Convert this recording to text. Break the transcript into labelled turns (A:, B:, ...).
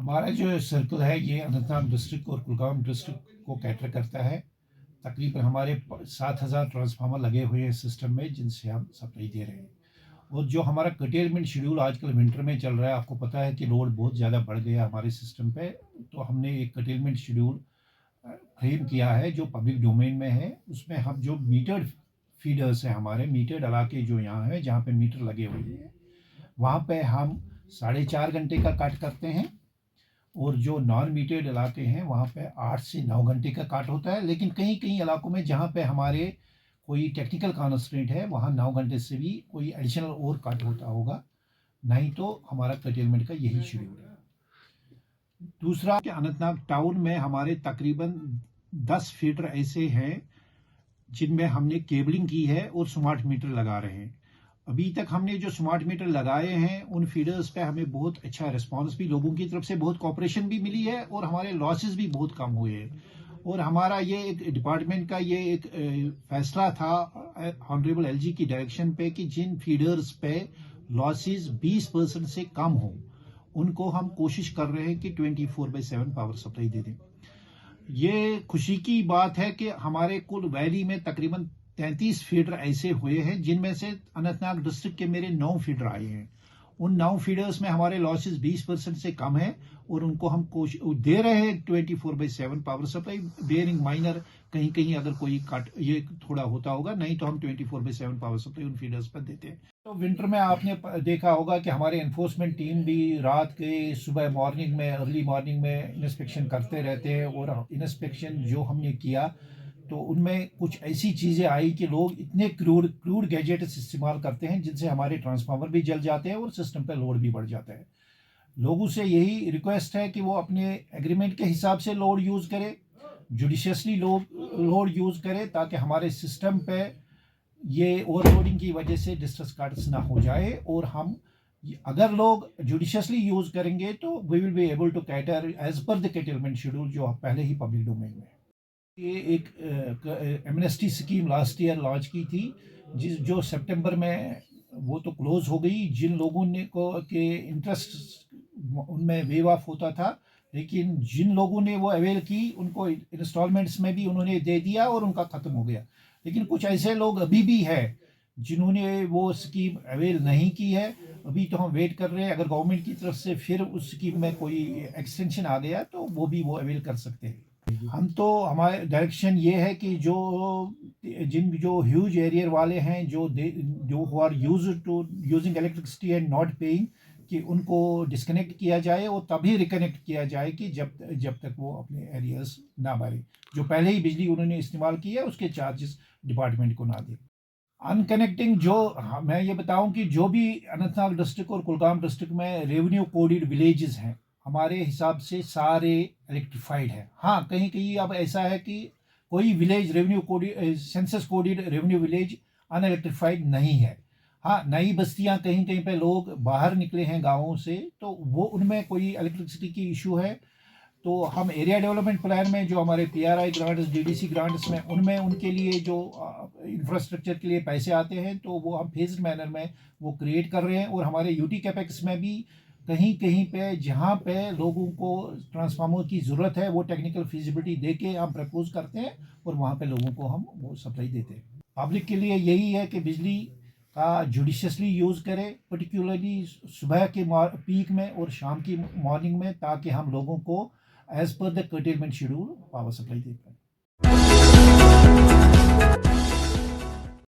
A: हमारा जो सर्कल है ये अनंतनाग डिस्ट्रिक्ट और कुलगाम डिस्ट्रिक्ट को कैटर करता है। तकरीबन हमारे 7,000 ट्रांसफार्मर लगे हुए हैं सिस्टम में, जिनसे हम सप्लाई दे रहे हैं। और जो हमारा कर्टेलमेंट शेड्यूल आजकल विंटर में चल रहा है, आपको पता है कि लोड बहुत ज़्यादा बढ़ गया हमारे सिस्टम पे। तो हमने एक कर्टेलमेंट शेड्यूल फ्रेम किया है जो पब्लिक डोमेन में है। उसमें हम जो मीटर्ड फीडर्स हैं, हमारे मीटर्ड इलाके जो यहाँ है जहाँ पे मीटर लगे हुए हैं, वहाँ पे हम 4.5 घंटे का काट करते हैं। और जो नॉन मीटेड इलाके हैं वहाँ पे 8 से 9 घंटे का काट होता है। लेकिन कहीं कहीं इलाकों में जहाँ पे हमारे कोई टेक्निकल कॉन्स्ट्रेंट है, वहाँ 9 घंटे से भी कोई एडिशनल और काट होता होगा। नहीं तो हमारा कर्टेलमेंट का यही शेड्यूल है। दूसरा कि अनंतनाग टाउन में हमारे तकरीबन 10 फीडर ऐसे हैं जिनमें हमने केबलिंग की है और स्मार्ट मीटर लगा रहे हैं। अभी तक हमने जो स्मार्ट मीटर लगाए हैं उन फीडर्स पे हमें बहुत अच्छा रिस्पांस भी, लोगों की तरफ से बहुत कोऑपरेशन भी मिली है और हमारे लॉसेस भी बहुत कम हुए हैं। और हमारा ये एक डिपार्टमेंट का ये एक फैसला था ऑनरेबल एलजी की डायरेक्शन पे कि जिन फीडर्स पे लॉसेस 20% से कम हो, उनको हम कोशिश कर रहे हैं कि 24/7 पावर सप्लाई दे दें। ये खुशी की बात है कि हमारे कुल वैली में तकरीबन 33 फीडर ऐसे हुए हैं जिनमें से अनंतनाग डिस्ट्रिक्ट के मेरे 9 फीडर आए हैं। उन 9 फीडर्स में हमारे लॉसेस 20% से कम है और उनको हम दे रहे हैं 24/7 पावर सप्लाई, बेयरिंग माइनर कहीं कहीं अगर कोई काट ये थोड़ा होता होगा, नहीं तो हम 24/7 पावर सप्लाई उन फीडर्स पर देते हैं। तो विंटर में आपने देखा होगा कि हमारे एनफोर्समेंट टीम भी रात के, सुबह मॉर्निंग में, अर्ली मॉर्निंग में इंस्पेक्शन करते रहते हैं। और इंस्पेक्शन जो हमने किया तो उनमें कुछ ऐसी चीज़ें आई कि लोग इतने क्रूड गैजेट्स इस्तेमाल करते हैं जिनसे हमारे ट्रांसफार्मर भी जल जाते हैं और सिस्टम पे लोड भी बढ़ जाता है। लोगों से यही रिक्वेस्ट है कि वो अपने एग्रीमेंट के हिसाब से लोड यूज़ करें, जुडिशियसली लोड यूज़ करें, ताकि हमारे सिस्टम पे ये ओवरलोडिंग की वजह से डिस्ट्रेस कार्ड्स ना हो जाए। और हम अगर लोग जुडिशियसली यूज़ करेंगे तो we will be able to cater as per the curtailment schedule जो पहले ही पब्लिक डोमेन में है। ये एक amnesty scheme last year launch की थी, जो सितंबर में वो तो क्लोज हो गई। जिन लोगों ने को के इंटरेस्ट उनमें वेव ऑफ होता था, लेकिन जिन लोगों ने वो अवेल की उनको इंस्टॉलमेंट्स में भी उन्होंने दे दिया और उनका ख़त्म हो गया। लेकिन कुछ ऐसे लोग अभी भी है जिन्होंने वो स्कीम अवेल नहीं की है। अभी तो हम वेट कर रहे हैं, अगर गवर्नमेंट की तरफ से फिर उस स्कीम में कोई एक्सटेंशन आ गया तो वो भी वो अवेल कर सकते हैं। हम तो हमारे डायरेक्शन ये है कि जो ह्यूज एरियर वाले हैं, जो who are using electricity and not paying, कि उनको डिस्कनेक्ट किया जाए और तभी रिकनेक्ट किया जाए कि जब तक वो अपने एरियाज ना भरें। जो पहले ही बिजली उन्होंने इस्तेमाल की है उसके चार्जेस डिपार्टमेंट को ना दें। अनकनेक्टिंग मैं ये बताऊं कि जो भी अनंतनाग डिस्ट्रिक्ट और कुलगाम डिस्ट्रिक्ट में रेवेन्यू कोडेड विलेजेस हैं, हमारे हिसाब से सारे इलेक्ट्रिफाइड है। हाँ, कहीं कहीं अब ऐसा है कि कोई village revenue coded, census coded revenue village unelectrified नहीं है। हाँ, नई बस्तियां कहीं कहीं पे लोग बाहर निकले हैं गाँवों से, तो वो उनमें कोई इलेक्ट्रिसिटी की इशू है। तो हम एरिया डेवलपमेंट प्लान में जो हमारे पीआरआई ग्रांट्स, डीडीसी ग्रांट्स में, उनमें उनके लिए जो इंफ्रास्ट्रक्चर के लिए पैसे आते हैं तो वो हम फेज्ड मैनर में वो क्रिएट कर रहे हैं। और हमारे यूटी कैपेक्स में भी कहीं कहीं पे जहाँ पे लोगों को ट्रांसफार्मर की ज़रूरत है वो टेक्निकल फिजिबिलिटी दे के हम प्रपोज करते हैं और वहाँ पे लोगों को हम वो सप्लाई देते हैं। पब्लिक के लिए यही है कि बिजली का जुडिशियसली यूज़ करें, पर्टिकुलरली सुबह के पीक में और शाम की मॉर्निंग में, ताकि हम लोगों को as per the curtailment schedule power supply दे पाए।